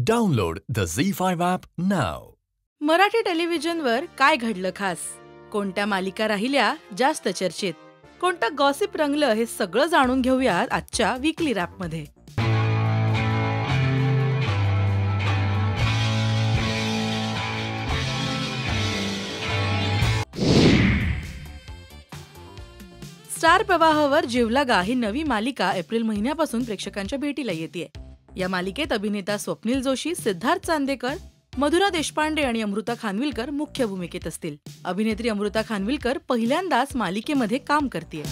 Download the Z5 app now. Marathi टेलिव्हिजनवर काय घडलं खास? कोणत्या मालिका राहिल्या जास्त चर्चेत? कोणतं गॉसिप रंगलं हे सगळं जाणून घेऊयात आजच्या वीकली रॅपमध्ये. स्टार प्रवाहावर जिवलगा ही नवी मालिका एप्रिल महिन्यापासून प्रेक्षकांच्या भेटीला येतेय. या मालिकेत अभिनेता स्वप्नील जोशी, सिद्धार्थ चांदेकर, मधुरा देशपांडे आणि अमृता खानविलकर मुख्य भूमिकेत असतील. अभिनेत्री अमृता खानविलकर पहिल्यांदाच मालिकेमध्ये काम करतेय.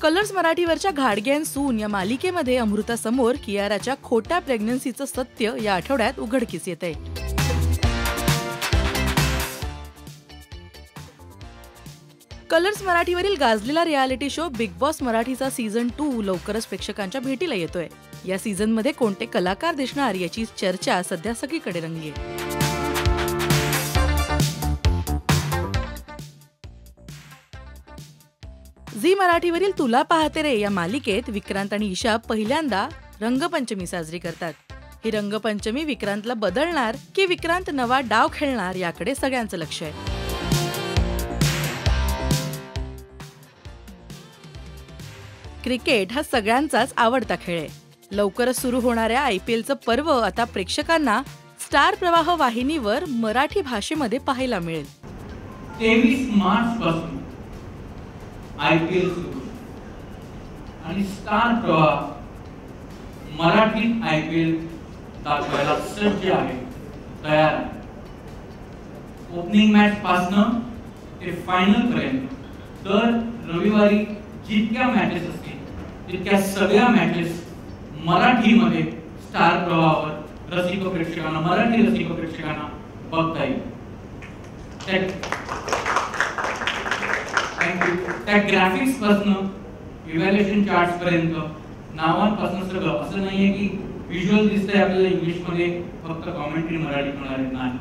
कलर्स मराठीवरच्या घाडगे अँड सून या मालिकेमध्ये अमृता समोर कियाराच्या खोट्या प्रेग्नन्सीचं सत्य या आठवड्यात उघडकीस येतंय. कलर्स मराठीवरील गाजलेला रियालिटी शो बिग बॉस मराठीचा सीझन 2 लवकरच प्रेक्षकांच्या भेटीला येतोय. या सीझनमध्ये कोणते कलाकार दिसणार याची चर्चा सध्या सगळीकडे रंगलीय. झी मराठीवरील तुला पाहते रे या मालिकेत विक्रांत आणि ईशा पहिल्यांदा रंगपंचमी साजरी करतात. ही रंगपंचमी विक्रांतला बदलणार की विक्रांत नवा डाव खेळणार याकडे सगळ्यांचं लक्ष आहे. क्रिकेट हा सगळ्यांचाच आवडता खेळ आहे. लवकरच सुरू होणाऱ्या IPLचं पर्व आता प्रेक्षकांना स्टार प्रवाह वाहिनीवर मराठी भाषेमध्ये पाहायला मिळेल. 23 मार्च पासून IPL सुरू आणि स्टार प्रवाह मराठी IPL दाखवायला सज्ज आहे, तयार आहे. ओपनिंग मॅच पासून ते फायनल पर्यंत तर रविवारी जितक्या मॅचेस असतील तितक्या सगळ्या मॅचेस मराठीमध्ये स्टार प्रवाहावर रसिक प्रेक्षकांना, मराठी रसिक प्रेक्षकांना बघता येईल. त्या ग्राफिक्स पासून इव्हॅल्युएशन चार्ट्स पर्यंत नावांपासून सगळं असं नाहीये की व्हिज्युअल दिसतंय आपल्याला इंग्लिशमध्ये फक्त कॉमेंट्री मराठी होणार नाही.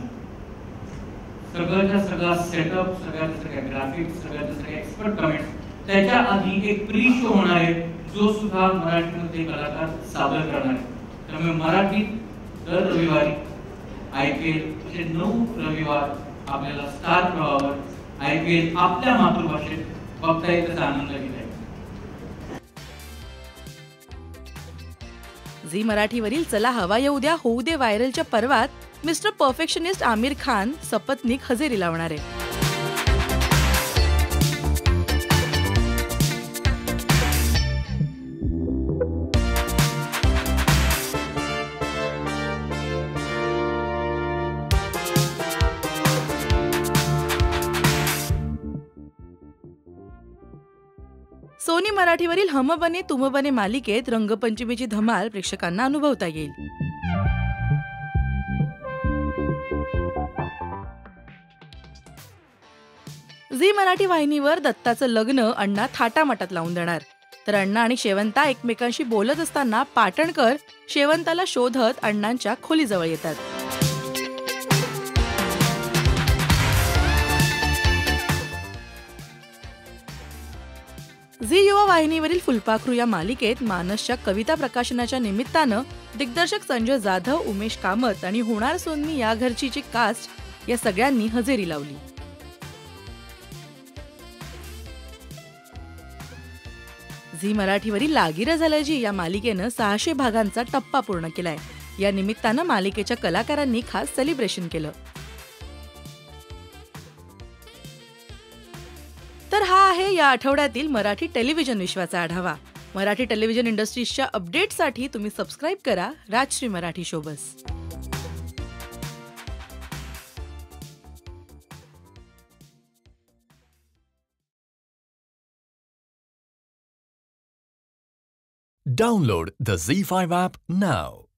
सगळ्याचा सगळा सेटअप, सगळ्याच्या सगळ्या ग्राफिक्स, सगळ्याच्या सगळ्या एक्सपर्ट कमेंट्स, त्याच्या आधी एक प्री शो होणार आहे जो सुद्धा मराठीमध्ये कलाकार सादर करणार आहे. त्यामुळे मराठीत दर रविवारी IPL असे 9 रविवार आपल्याला स्टार प्रवाहावर IPL आपल्या मातृभाषेत बघता येईल त्याचा आनंद घेता येईल. झी मराठीवरील चला हवा येऊ द्या होऊ दे व्हायरलच्या पर्वात मिस्टर परफेक्शनिस्ट आमिर खान सपत्नीक हजेरी लावणार आहे. सोनी मराठीवरील हम बने तुम बने मालिकेत रंगपंचमीची धमाल प्रेक्षकांना अनुभवता येईल. झी मराठी वाहिनीवर दत्ताचं लग्न अण्णा थाटामाटात लावून देणार. तर अण्णा आणि शेवंता एकमेकांशी बोलत असताना पाटणकर शेवंताला शोधत अण्णांच्या खोलीजवळ येतात. झी युवा वाहिनीवरील फुलपाखरू या मालिकेत मानसच्या कविता प्रकाशनाच्या निमित्तानं दिग्दर्शक संजय जाधव, उमेश कामत आणि होणार सोनमी या घरचीची कास्ट या सगळ्यांनी हजेरी लावली. झी मराठीवरील लागिरं झालं जी या मालिकेनं 600 भागांचा टप्पा पूर्ण केलाय. या निमित्तानं मालिकेच्या कलाकारांनी खास सेलिब्रेशन केलं. तर हा आहे या आठवड्यातील मराठी टेलिव्हिजन विश्वाचा आढावा. मराठी टेलिव्हिजन इंडस्ट्रीजच्या अपडेटसाठी तुम्ही सबस्क्राईब करा Rajshri Marathi शोबस. Download the Z5 app now.